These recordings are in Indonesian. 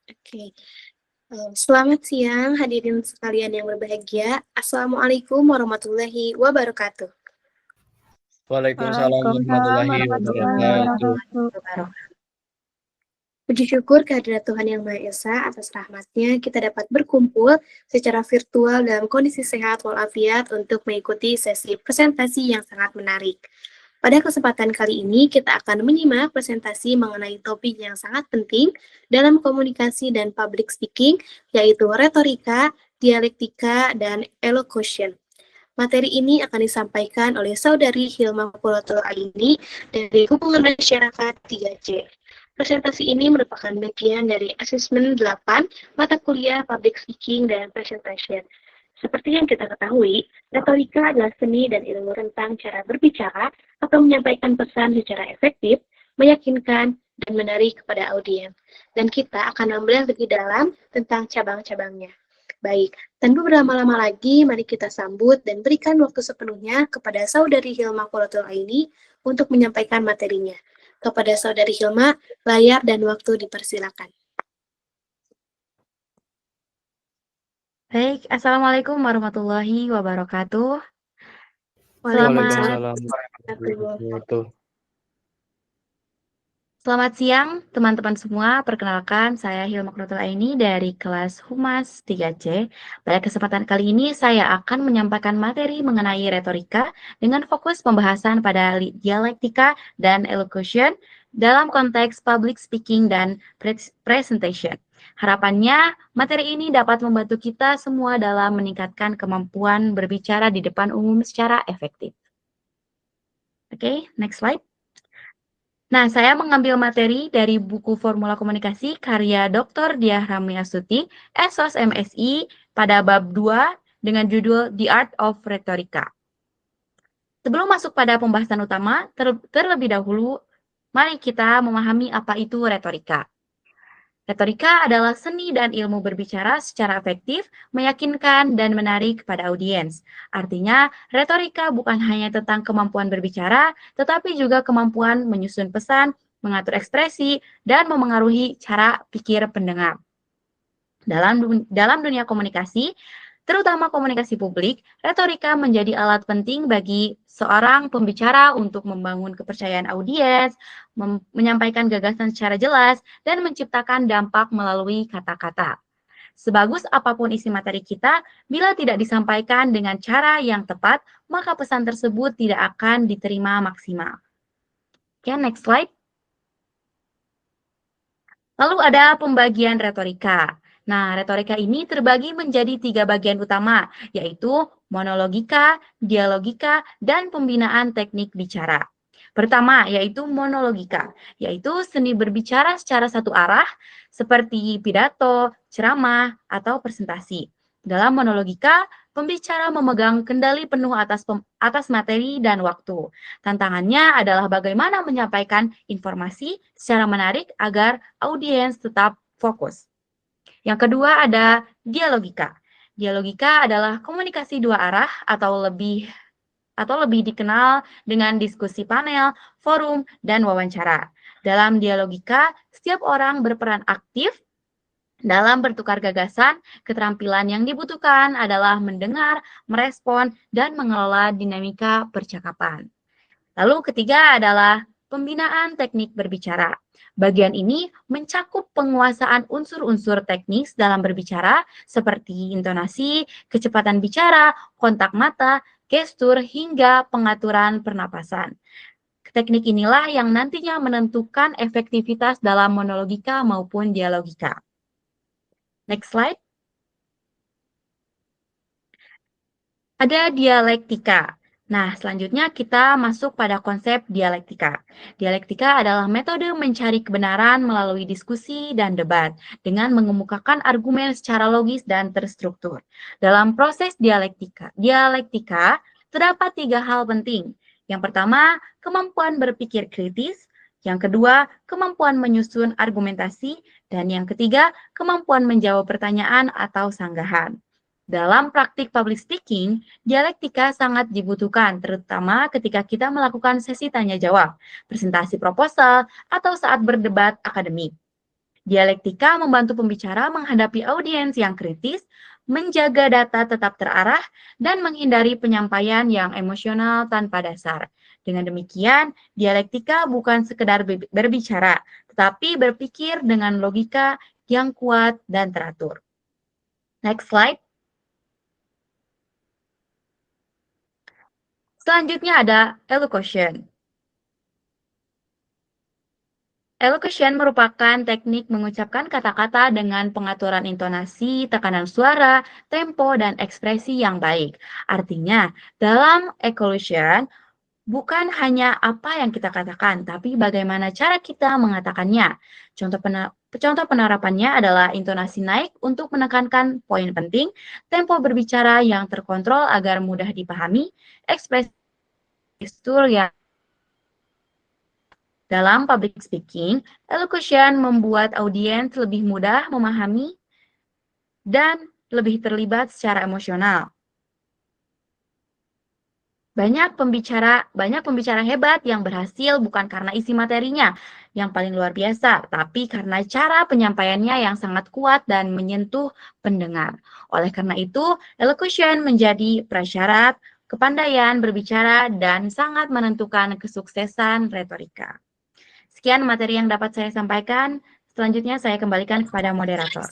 Oke, selamat siang hadirin sekalian yang berbahagia. Assalamualaikum warahmatullahi wabarakatuh. Waalaikumsalam Waalaikumsalam warahmatullahi warahmatullahi wabarakatuh. wabarakatuh. Puji syukur kehadirat Tuhan Yang Maha Esa atas rahmatnya kita dapat berkumpul secara virtual dalam kondisi sehat walafiat untuk mengikuti sesi presentasi yang sangat menarik. Pada kesempatan kali ini, kita akan menyimak presentasi mengenai topik yang sangat penting dalam komunikasi dan public speaking, yaitu retorika, dialektika, dan elocution. Materi ini akan disampaikan oleh Saudari Hilma Puloto Aini dari Hubungan Masyarakat 3C. Presentasi ini merupakan bagian dari asesmen 8 mata kuliah Public Speaking dan Presentation. Seperti yang kita ketahui, retorika adalah seni dan ilmu tentang cara berbicara atau menyampaikan pesan secara efektif, meyakinkan, dan menarik kepada audiens. Dan kita akan membahas lebih dalam tentang cabang-cabangnya. Baik, tanpa berlama-lama lagi, mari kita sambut dan berikan waktu sepenuhnya kepada Saudari Hilma Quratul Aini untuk menyampaikan materinya. Kepada Saudari Hilma, layar dan waktu dipersilakan. Baik, Assalamualaikum warahmatullahi wabarakatuh. Waalaikumsalam warahmatullahi wabarakatuh. Selamat siang teman-teman semua, perkenalkan saya Hilma Quratul Aini dari kelas Humas 3C. Pada kesempatan kali ini saya akan menyampaikan materi mengenai retorika dengan fokus pembahasan pada dialektika dan elocution dalam konteks public speaking dan presentation. Harapannya, materi ini dapat membantu kita semua dalam meningkatkan kemampuan berbicara di depan umum secara efektif. Oke, next slide. Nah, saya mengambil materi dari buku Formula Komunikasi karya Dr. Diah Ramyasuti, SOS MSI, pada bab 2 dengan judul The Art of Rhetorica. Sebelum masuk pada pembahasan utama, terlebih dahulu, mari kita memahami apa itu retorika. Retorika adalah seni dan ilmu berbicara secara efektif, meyakinkan, dan menarik kepada audiens. Artinya, retorika bukan hanya tentang kemampuan berbicara, tetapi juga kemampuan menyusun pesan, mengatur ekspresi, dan memengaruhi cara pikir pendengar. Dalam dunia komunikasi, terutama komunikasi publik, retorika menjadi alat penting bagi seorang pembicara untuk membangun kepercayaan audiens, menyampaikan gagasan secara jelas, dan menciptakan dampak melalui kata-kata. Sebagus apapun isi materi kita, bila tidak disampaikan dengan cara yang tepat, maka pesan tersebut tidak akan diterima maksimal. Oke, next slide. Lalu ada pembagian retorika. Nah, retorika ini terbagi menjadi 3 bagian utama, yaitu monologika, dialogika, dan pembinaan teknik bicara. Pertama, yaitu monologika, yaitu seni berbicara secara satu arah, seperti pidato, ceramah, atau presentasi. Dalam monologika, pembicara memegang kendali penuh atas materi dan waktu. Tantangannya adalah bagaimana menyampaikan informasi secara menarik agar audiens tetap fokus. Yang kedua ada dialogika. Dialogika adalah komunikasi dua arah atau lebih dikenal dengan diskusi panel, forum, dan wawancara. Dalam dialogika, setiap orang berperan aktif dalam bertukar gagasan. Keterampilan yang dibutuhkan adalah mendengar, merespon, dan mengelola dinamika percakapan. Lalu ketiga adalah pembinaan teknik berbicara. Bagian ini mencakup penguasaan unsur-unsur teknis dalam berbicara seperti intonasi, kecepatan bicara, kontak mata, gestur, hingga pengaturan pernapasan. Teknik inilah yang nantinya menentukan efektivitas dalam monologika maupun dialogika. Next slide. Ada dialektika. Nah, selanjutnya kita masuk pada konsep dialektika. Dialektika adalah metode mencari kebenaran melalui diskusi dan debat dengan mengemukakan argumen secara logis dan terstruktur. Dalam proses dialektika terdapat 3 hal penting. Yang pertama, kemampuan berpikir kritis. Yang kedua, kemampuan menyusun argumentasi. Dan yang ketiga, kemampuan menjawab pertanyaan atau sanggahan. Dalam praktik public speaking, dialektika sangat dibutuhkan, terutama ketika kita melakukan sesi tanya-jawab, presentasi proposal, atau saat berdebat akademik. Dialektika membantu pembicara menghadapi audiens yang kritis, menjaga data tetap terarah, dan menghindari penyampaian yang emosional tanpa dasar. Dengan demikian, dialektika bukan sekedar berbicara, tetapi berpikir dengan logika yang kuat dan teratur. Next slide. Selanjutnya ada elocution. Elocution merupakan teknik mengucapkan kata-kata dengan pengaturan intonasi, tekanan suara, tempo, dan ekspresi yang baik. Artinya, dalam elocution, bukan hanya apa yang kita katakan, tapi bagaimana cara kita mengatakannya. Contoh penerapannya adalah intonasi naik untuk menekankan poin penting, tempo berbicara yang terkontrol agar mudah dipahami, ekspresi gestur yang dalam public speaking, elocution membuat audiens lebih mudah memahami dan lebih terlibat secara emosional. Banyak pembicara hebat yang berhasil bukan karena isi materinya yang paling luar biasa, tapi karena cara penyampaiannya yang sangat kuat dan menyentuh pendengar. Oleh karena itu, elocution menjadi prasyarat kepandaian berbicara dan sangat menentukan kesuksesan retorika. Sekian materi yang dapat saya sampaikan. Selanjutnya saya kembalikan kepada moderator.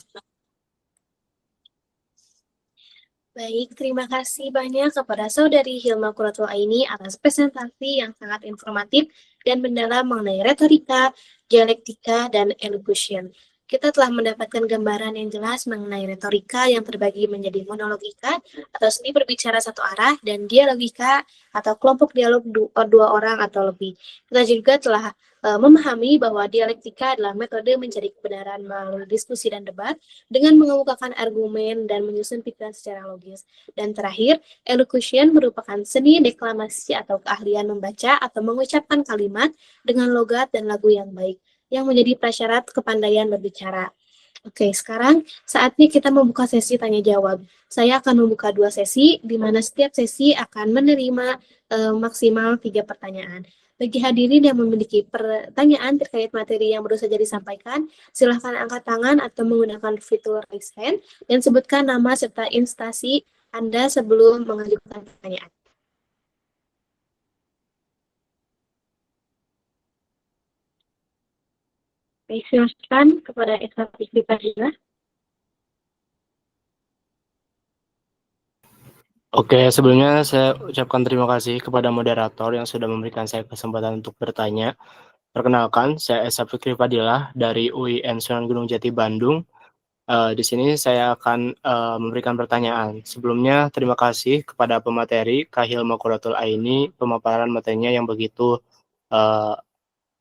Baik, terima kasih banyak kepada Saudari Hilma Quratul Aini atas presentasi yang sangat informatif dan mendalam mengenai retorika, dialektika, dan elocution. Kita telah mendapatkan gambaran yang jelas mengenai retorika yang terbagi menjadi monologika atau seni berbicara satu arah dan dialogika atau kelompok dialog dua orang atau lebih. Kita juga telah memahami bahwa dialektika adalah metode mencari kebenaran melalui diskusi dan debat dengan mengemukakan argumen dan menyusun pikiran secara logis. Dan terakhir, elocution merupakan seni deklamasi atau keahlian membaca atau mengucapkan kalimat dengan logat dan lagu yang baik, yang menjadi prasyarat kepandaian berbicara. Oke, sekarang saatnya kita membuka sesi tanya jawab. Saya akan membuka 2 sesi, di mana setiap sesi akan menerima maksimal 3 pertanyaan. Bagi hadirin yang memiliki pertanyaan terkait materi yang baru saja disampaikan, silakan angkat tangan atau menggunakan fitur raise hand dan sebutkan nama serta instansi Anda sebelum mengajukan pertanyaan. Baik, silakan kepada instansi Fadila. Oke, sebelumnya saya ucapkan terima kasih kepada moderator yang sudah memberikan saya kesempatan untuk bertanya. Perkenalkan, saya Esa Fikri Fadilah dari UIN Sunan Gunung Jati Bandung. Di sini saya akan memberikan pertanyaan. Sebelumnya, terima kasih kepada pemateri Kak Hilma Quratul Aini, pemaparan materinya yang begitu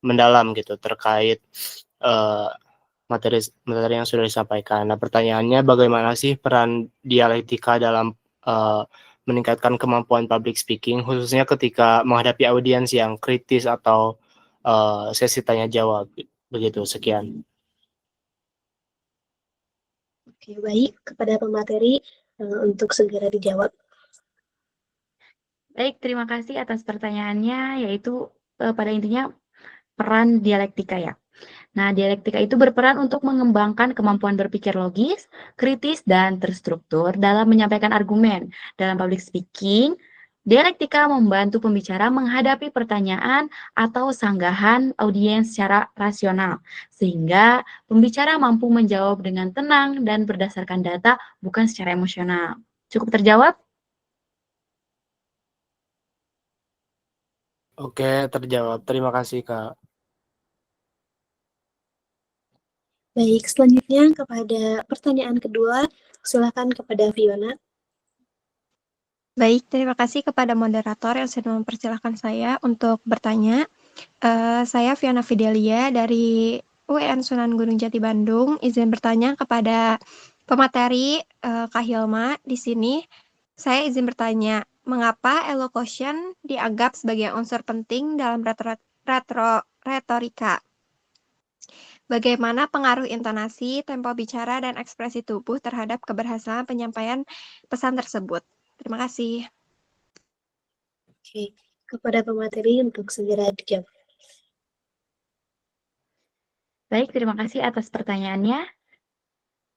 mendalam gitu terkait materi yang sudah disampaikan. Nah, pertanyaannya bagaimana sih peran dialektika dalam meningkatkan kemampuan public speaking, khususnya ketika menghadapi audiens yang kritis atau sesi tanya jawab. Begitu, sekian. Oke, baik. Kepada pemateri untuk segera dijawab. Baik, terima kasih atas pertanyaannya, yaitu pada intinya peran dialektika ya. Nah, dialektika itu berperan untuk mengembangkan kemampuan berpikir logis, kritis, dan terstruktur dalam menyampaikan argumen. Dalam public speaking, dialektika membantu pembicara menghadapi pertanyaan atau sanggahan audiens secara rasional, sehingga pembicara mampu menjawab dengan tenang dan berdasarkan data, bukan secara emosional. Cukup terjawab? Oke, terjawab. Terima kasih, Kak. Baik, selanjutnya kepada pertanyaan kedua, silakan kepada Fiona. Baik, terima kasih kepada moderator yang sudah mempersilahkan saya untuk bertanya. Saya Fiona Fidelia dari UIN Sunan Gunung Jati Bandung. Izin bertanya kepada pemateri Kak Hilma di sini. Saya izin bertanya, mengapa elocution dianggap sebagai unsur penting dalam retorika? Bagaimana pengaruh intonasi, tempo bicara, dan ekspresi tubuh terhadap keberhasilan penyampaian pesan tersebut? Terima kasih. Oke, kepada pemateri untuk segera dijawab. Baik, terima kasih atas pertanyaannya.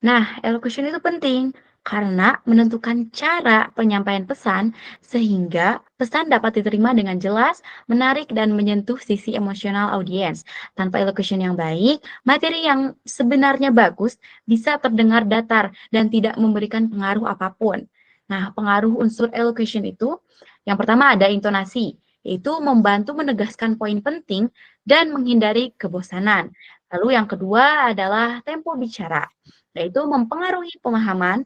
Nah, elocution itu penting karena menentukan cara penyampaian pesan sehingga pesan dapat diterima dengan jelas, menarik, dan menyentuh sisi emosional audiens. Tanpa elocution yang baik, materi yang sebenarnya bagus bisa terdengar datar dan tidak memberikan pengaruh apapun. Nah, pengaruh unsur elocution itu yang pertama ada intonasi, yaitu membantu menegaskan poin penting dan menghindari kebosanan. Lalu yang kedua adalah tempo bicara, yaitu mempengaruhi pemahaman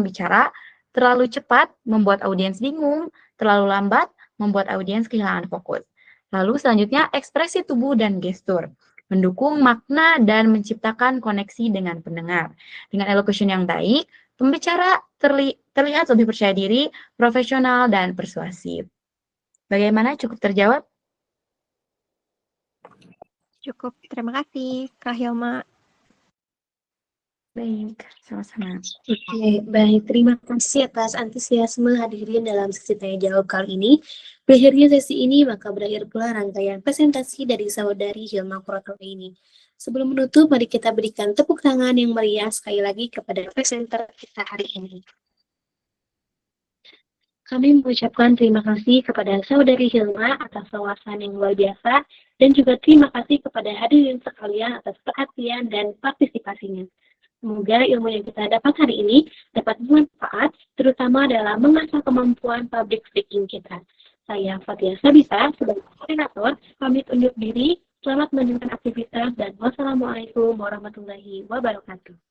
bicara. Terlalu cepat membuat audiens bingung, terlalu lambat membuat audiens kehilangan fokus. Lalu selanjutnya ekspresi tubuh dan gestur, mendukung makna dan menciptakan koneksi dengan pendengar. Dengan elocution yang baik, pembicara terlihat lebih percaya diri, profesional, dan persuasif. Bagaimana, cukup terjawab? Cukup, terima kasih, Kak Hilma. Baik, sama-sama. Oke, baik. Terima kasih atas antusiasme hadirin dalam sesi tanya jawab kali ini. Berakhirnya sesi ini, maka berakhir pula rangkaian presentasi dari saudari Hilma Pratowi ini. Sebelum menutup, mari kita berikan tepuk tangan yang meriah sekali lagi kepada presenter kita hari ini. Kami mengucapkan terima kasih kepada saudari Hilma atas wawasan yang luar biasa, dan juga terima kasih kepada hadirin sekalian atas perhatian dan partisipasinya. Semoga ilmu yang kita dapat hari ini dapat bermanfaat, terutama dalam mengasah kemampuan public speaking kita. Saya Fatia Sabisa, sebagai koordinator, pamit undur diri. Selamat melanjutkan aktivitas dan wassalamualaikum warahmatullahi wabarakatuh.